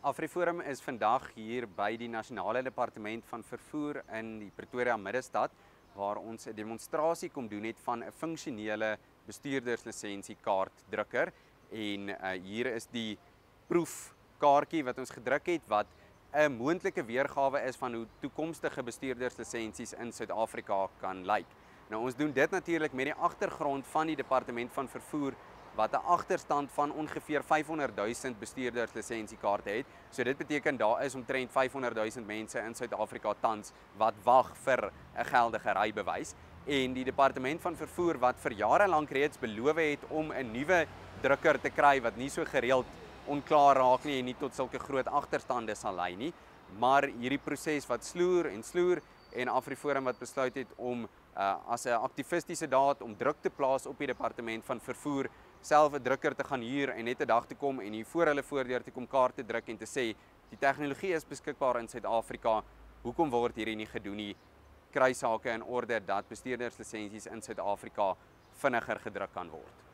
AfriForum is vandag hier by die Nasionale Departement van Vervoer in die Pretoria Middestad, waar ons 'n demonstrasie kom doen het van 'n funksionele bestuurderslisенsiekaartdrukker. En hier is die proefkaartjie wat ons gedruk het, wat 'n moontlike weergawe is van hoe toekomstige bestuurderslisensies in Suid-Afrika kan lyk. Nou ons doen dit natuurlik met die agtergrond van die Departement van Vervoer, wat 'n agterstand van ongeveer 500,000 bestuurderslisensiekaarte het. So dit beteken daar is omtrent 500,000 mense in Suid-Afrika tans wat wag vir 'n geldige rybewys. En die Departement van Vervoer wat vir jare lank reeds beloof het om 'n nuwe drukker te kry wat nie so gereeld onklaar raak nie en nie tot sulke groot agterstande sal lei nie. Maar hierdie proses wat sloer en AfriForum wat besluit het om as 'n aktivistiese daad om druk te plaas op die Departement van Vervoer, self 'n drukker te gaan huur en net 'n dag te kom en hier voor hulle voordeur te kom kaarte druk en te sê die tegnologie is beskikbaar in Suid-Afrika, hoekom word hierdie nie gedoen nie? Kry sake in orde dat bestuurderslisensies in Suid-Afrika vinniger gedruk kan word.